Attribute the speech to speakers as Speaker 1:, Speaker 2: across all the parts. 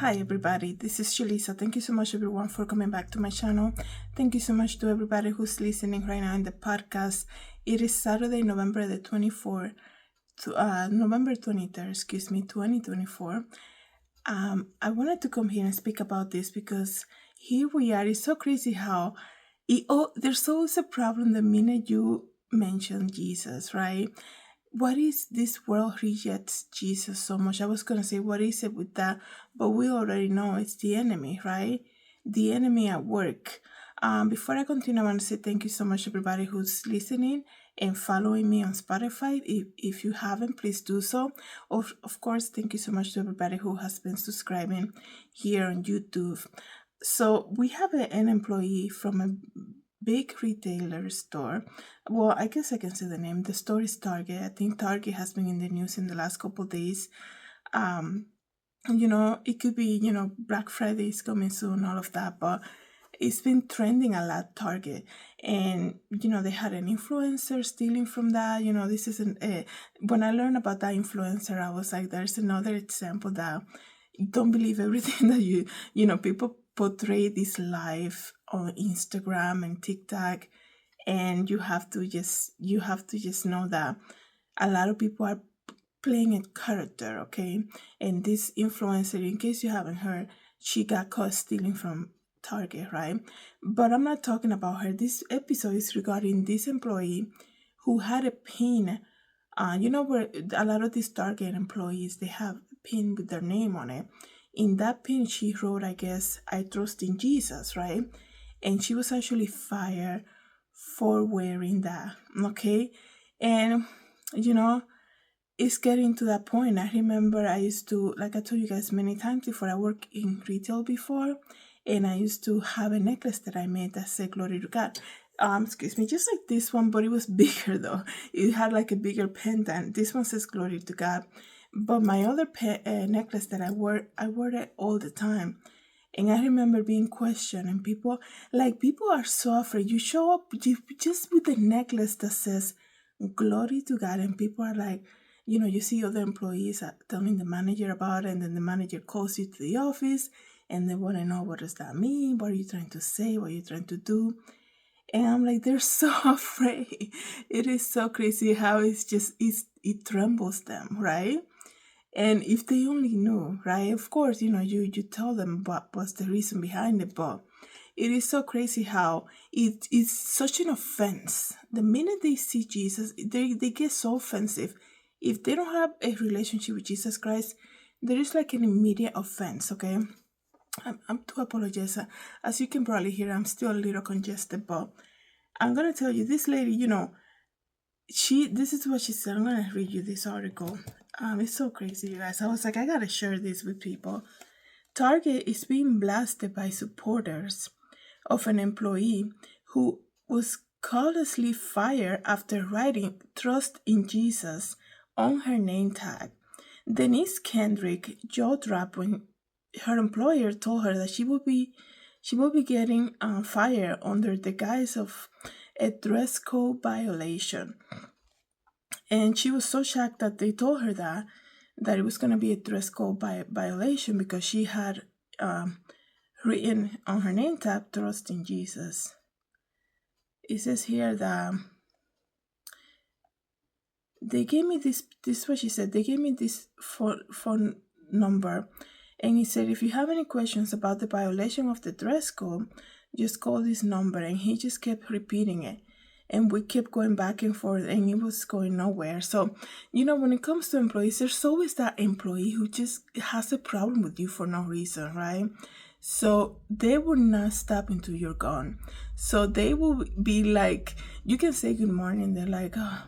Speaker 1: Hi everybody, this is Julissa. Thank you so much everyone for coming back to my channel. Thank you so much to everybody who's listening right now in the podcast. It is Saturday, November 23rd, 2024. I wanted to come here and speak about this because here we are. It's so crazy how there's always a problem the minute you mention Jesus, right? What is this world rejects Jesus so much? I was going to say, what is it with that? But we already know it's the enemy, right? The enemy at work. Before I continue, I want to say thank you so much, everybody who's listening and following me on Spotify. If you haven't, please do so. Of course, thank you so much to everybody who has been subscribing here on YouTube. So we have an employee from a big retailer store. Well, I guess I can say the name. The store is Target. I think Target has been in the news in the last couple of days. It could be, Black Friday is coming soon, all of that, but it's been trending a lot, Target. And, they had an influencer stealing from that. This isn't, when I learned about that influencer, I was like, there's another example that don't believe everything that people portray this life on Instagram and TikTok, and you have to just know that a lot of people are playing a character, okay? And this influencer, in case you haven't heard, she got caught stealing from Target, right? But I'm not talking about her. This episode is regarding this employee who had a pin. Where a lot of these Target employees, they have a pin with their name on it. In that pin, she wrote, I guess, I trust in Jesus, right? And she was actually fired for wearing that, okay? And, it's getting to that point. I remember I used to, like I told you guys many times before, I worked in retail before, and I used to have a necklace that I made that said glory to God. Just like this one, but it was bigger though. It had like a bigger pendant. This one says glory to God. But my other necklace that I wore it all the time. And I remember being questioned, and people are so afraid. You show up just with the necklace that says glory to God, and people are like, you see other employees telling the manager about it, and then the manager calls you to the office, and they want to know, what does that mean? What are you trying to say? What are you trying to do? And I'm like, they're so afraid. It is so crazy how it trembles them, right? And if they only knew, right? Of course, you tell them what's the reason behind it, but it is so crazy how it is such an offense. The minute they see Jesus, they get so offensive. If they don't have a relationship with Jesus Christ, there is like an immediate offense, okay? I'm to apologize. As you can probably hear, I'm still a little congested, but I'm going to tell you, this lady, this is what she said. I'm going to read you this article. It's so crazy, you guys. I was like, I got to share this with people. Target is being blasted by supporters of an employee who was callously fired after writing "Trust in Jesus" on her name tag. Denise Kendrick jaw-dropped when her employer told her that she will be getting fired under the guise of a dress code violation. And she was so shocked that they told her that it was going to be a dress code violation because she had written on her name tag, "Trust in Jesus." It says here that they gave me this is what she said. They gave me this phone number, and he said, if you have any questions about the violation of the dress code, just call this number. And he just kept repeating it. And we kept going back and forth, and it was going nowhere. So, when it comes to employees, there's always that employee who just has a problem with you for no reason, right? So they will not stop until you're gone. So they will be like, you can say good morning. They're like, oh,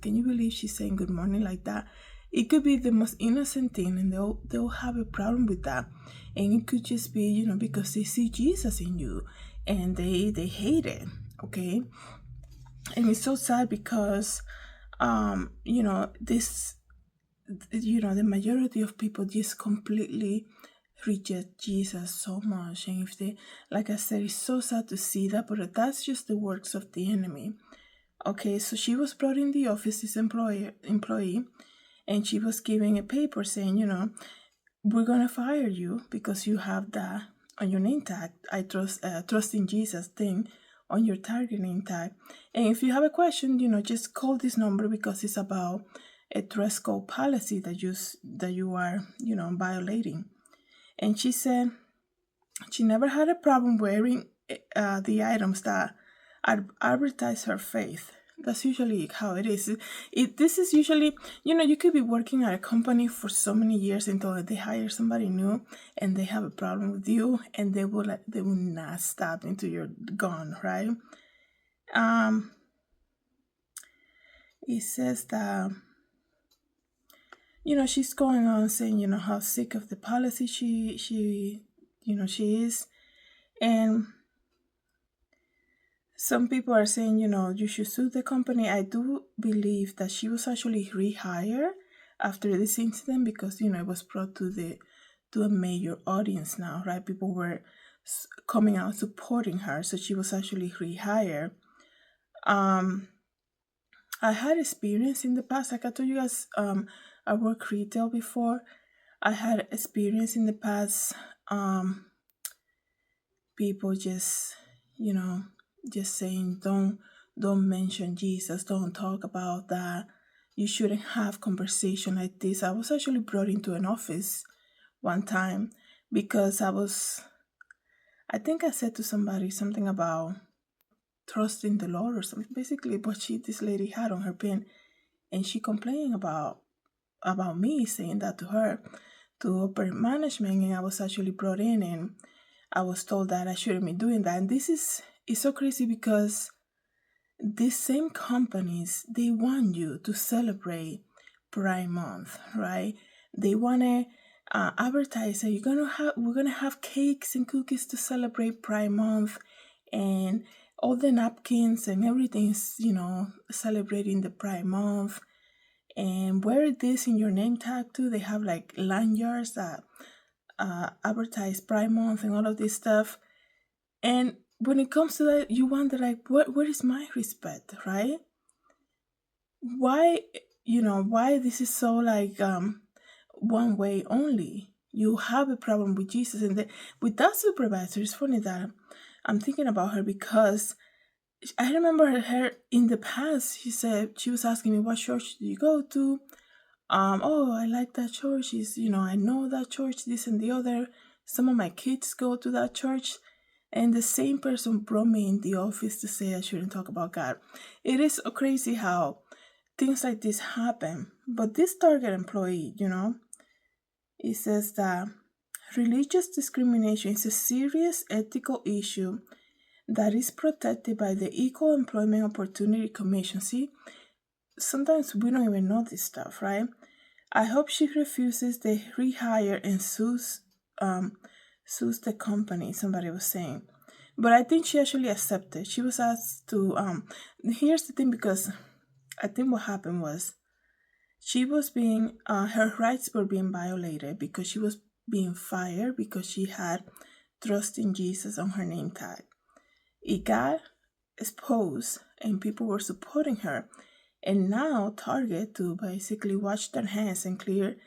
Speaker 1: can you believe she's saying good morning like that? It could be the most innocent thing, and they'll have a problem with that. And it could just be, because they see Jesus in you, and they hate it, okay? And it's so sad because, the majority of people just completely reject Jesus so much. And if they, like I said, it's so sad to see that, but that's just the works of the enemy. Okay, so she was brought in the office, this employee, and she was giving a paper saying, we're gonna fire you because you have that on your name tag. I trust in Jesus thing on your Target name tag. And if you have a question, just call this number because it's about a dress code policy that you are, violating. And she said she never had a problem wearing the items that advertise her faith. That's usually how it is. This is usually, you could be working at a company for so many years until they hire somebody new and they have a problem with you and they will not stop until you're gone, right? It says that, she's going on saying, how sick of the policy she is. And some people are saying, you should sue the company. I do believe that she was actually rehired after this incident because, it was brought to a major audience now, right? People were coming out supporting her, so she was actually rehired. I had experience in the past, like I told you guys, I worked retail before. I had experience in the past, people just, just saying don't mention Jesus, don't talk about that. You shouldn't have conversation like this. I was actually brought into an office one time because I think I said to somebody something about trusting the Lord or something, basically what this lady had on her pin, and she complained about me saying that to her, to upper management, and I was actually brought in and I was told that I shouldn't be doing that. And it's so crazy because these same companies, they want you to celebrate Pride Month, right? They want to advertise that we're gonna have cakes and cookies to celebrate Pride Month, and all the napkins and everything's celebrating the Pride Month. And wear this in your name tag too. They have like lanyards that advertise Pride Month and all of this stuff. And when it comes to that, you wonder like, where is my respect, right? Why this is so like one way only? You have a problem with Jesus, and with that supervisor. It's funny that I'm thinking about her because I remember her in the past. She said she was asking me, what church do you go to? Oh, I like that church. I know that church, this and the other. Some of my kids go to that church. And the same person brought me in the office to say I shouldn't talk about God. It is so crazy how things like this happen. But this Target employee, it says that religious discrimination is a serious ethical issue that is protected by the Equal Employment Opportunity Commission. See, sometimes we don't even know this stuff, right? I hope she refuses the rehire and sues the company, somebody was saying. But I think she actually accepted. She was asked to here's the thing, because I think what happened was she was being her rights were being violated because she was being fired because she had trust in Jesus on her name tag. It got exposed and people were supporting her. And now Target, to basically wash their hands and clear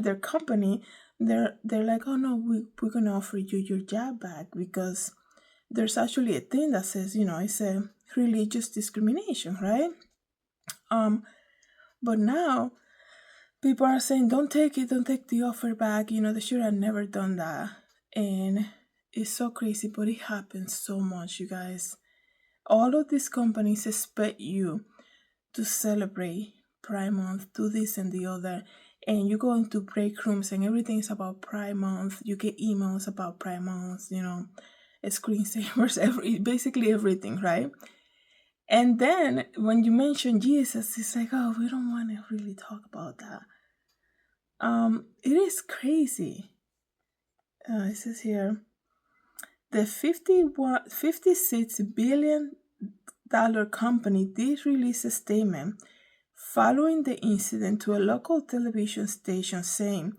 Speaker 1: their company, they're like, oh no, we're gonna offer you your job back, because there's actually a thing that says, it's a religious discrimination, right? But now people are saying, don't take the offer back. They should have never done that. And it's so crazy, but it happens so much, you guys. All of these companies expect you to celebrate Pride Month, do this and the other, and you go into break rooms and everything is about Pride Month. You get emails about Pride Month, screensavers, basically everything, right? And then when you mention Jesus, it's like, oh, we don't want to really talk about that. It is crazy. It says here, the $56 billion company did release a statement following the incident to a local television station, saying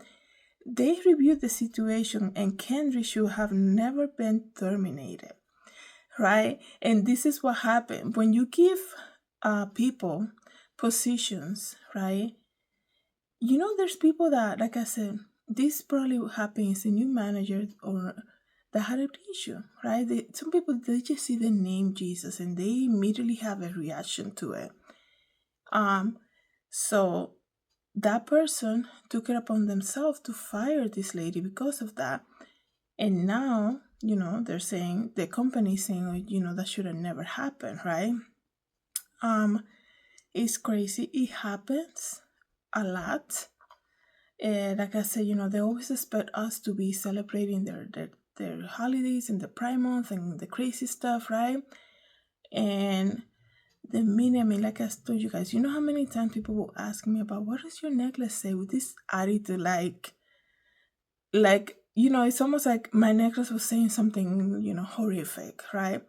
Speaker 1: they reviewed the situation and Kendrick should have never been terminated, right? And this is what happened when you give people positions, right? There's people that, like I said, this probably happens a new manager or that had an issue, right? Some people, they just see the name Jesus and they immediately have a reaction to it. So that person took it upon themselves to fire this lady because of that. And now, they're saying, the company is saying, that should have never happened, right? It's crazy. It happens a lot. Like I said, they always expect us to be celebrating their holidays and the Pride Month and the crazy stuff, right? And the minute, like I told you guys, you know how many times people will ask me about what does your necklace say, with this attitude, like it's almost like my necklace was saying something, horrific, right?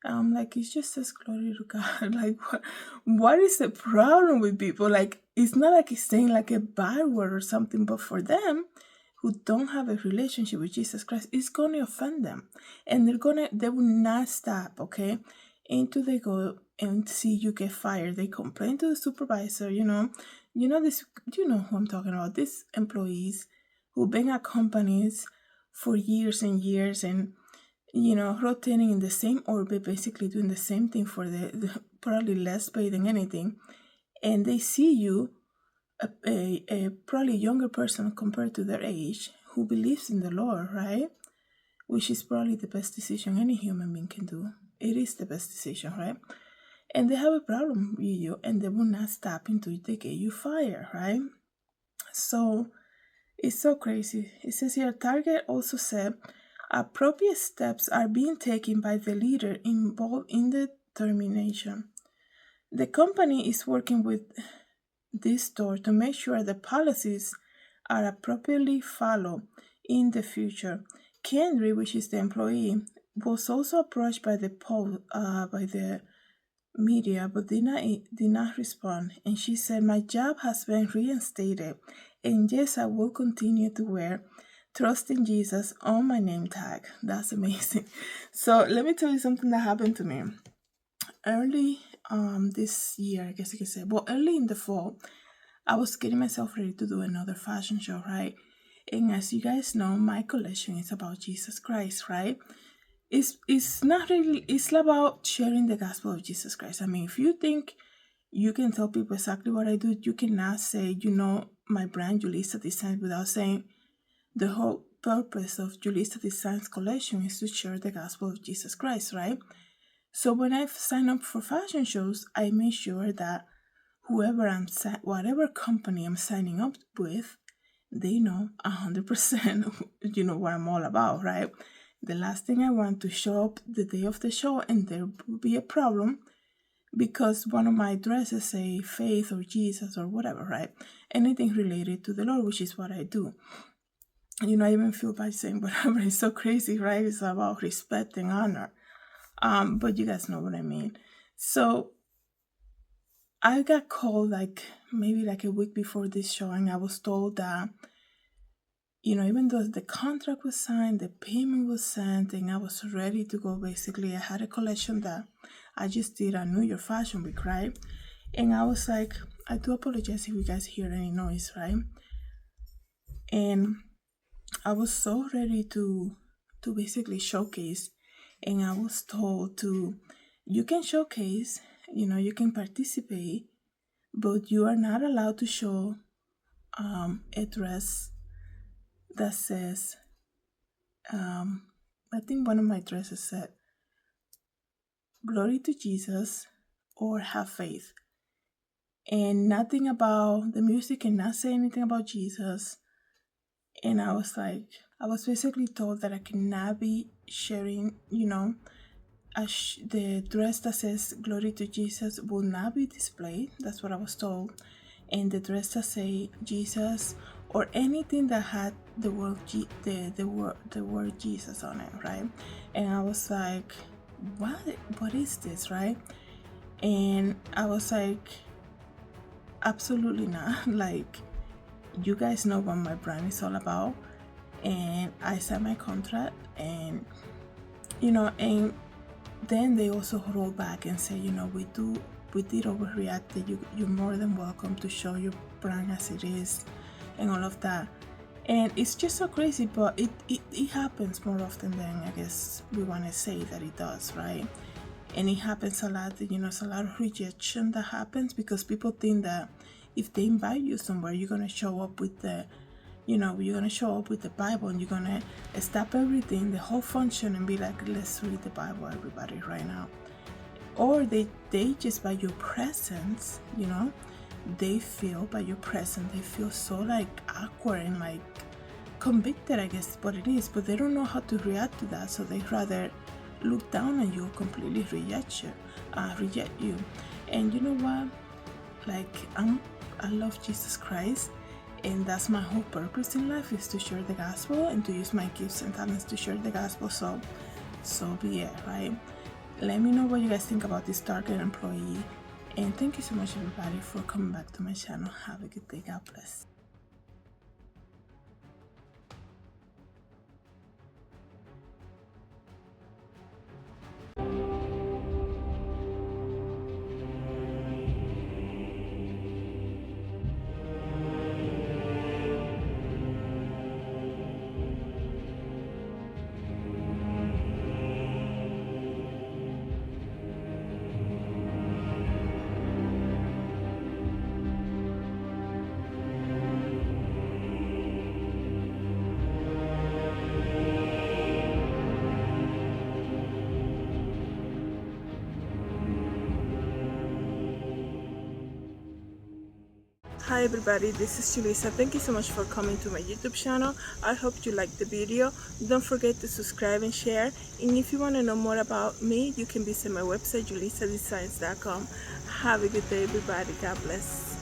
Speaker 1: Like, it just says glory to God. Like, what is the problem with people? Like, it's not like it's saying like a bad word or something, but for them who don't have a relationship with Jesus Christ, it's gonna offend them, and they will not stop, okay, until they go and see you get fired. They complain to the supervisor, this, who I'm talking about, these employees who've been at companies for years and years, and rotating in the same orbit, basically doing the same thing for the probably less pay than anything, and they see you, a probably younger person compared to their age, who believes in the Lord, right? Which is probably the best decision any human being can do. It is the best decision, right? And they have a problem with you, and they will not stop until they get you fired, right? So it's so crazy. It says here, Target also said appropriate steps are being taken by the leader involved in the termination. The company is working with this store to make sure the policies are appropriately followed in the future. Kendry, which is the employee, was also approached by the media, but did not respond. And she said, "My job has been reinstated, and yes, I will continue to wear Trust in Jesus on my name tag." That's amazing. So let me tell you something that happened to me early this year, I guess you could say. Well, early in the fall, I was getting myself ready to do another fashion show, right? And as you guys know, my collection is about Jesus Christ, right? It's not really, it's about sharing the gospel of Jesus Christ. I mean, if you think you can tell people exactly what I do, you cannot say, my brand Julissadesigns, without saying the whole purpose of Julissadesigns collection is to share the gospel of Jesus Christ, right? So when I sign up for fashion shows, I make sure that whatever company I'm signing up with, they know 100%, what I'm all about, right? The last thing I want to show up the day of the show and there will be a problem because one of my dresses say faith or Jesus or whatever, right? Anything related to the Lord, which is what I do. I even feel bad saying whatever. It's so crazy, right? It's about respect and honor. But you guys know what I mean. So I got called maybe a week before this show, and I was told that, even though the contract was signed, the payment was sent, and I was ready to go, basically, I had a collection that I just did at New York Fashion Week, right? And I was like, I do apologize if you guys hear any noise, right? And I was so ready to basically showcase, and I was told you can showcase, you can participate, but you are not allowed to show a dress that says, I think one of my dresses said, "Glory to Jesus" or "Have faith," and nothing about the music and not say anything about Jesus. And I was basically told that I cannot be sharing, the dress that says "Glory to Jesus" will not be displayed. That's what I was told. And the dress that say Jesus or anything that had the word Jesus on it, right? And I was like, what is this, right? And I was like, absolutely not. Like, you guys know what my brand is all about. And I signed my contract, and and then they also roll back and say, we did overreact. You're more than welcome to show your brand as it is and all of that. And it's just so crazy, but it happens more often than I guess we want to say that it does, right? And it happens a lot. It's a lot of rejection that happens because people think that if they invite you somewhere, you're gonna show up with you're gonna show up with the Bible, and you're gonna stop everything, the whole function, and be like, let's read the Bible, everybody, right now. Or they just by your presence, they feel by your presence, they feel so like awkward and like convicted, I guess is what it is, but they don't know how to react to that, so they rather look down on you, completely reject you. And you know what? Like I love Jesus Christ, and that's my whole purpose in life, is to share the gospel and to use my gifts and talents to share the gospel. So be it, right? Let me know what you guys think about this Target employee, and thank you so much, everybody, for coming back to my channel. Have a good day. God bless. Hi everybody, this is Julissa. Thank you so much for coming to my YouTube channel. I hope you liked the video. Don't forget to subscribe and share. And if you want to know more about me, you can visit my website, Julissadesigns.com. Have a good day, everybody. God bless.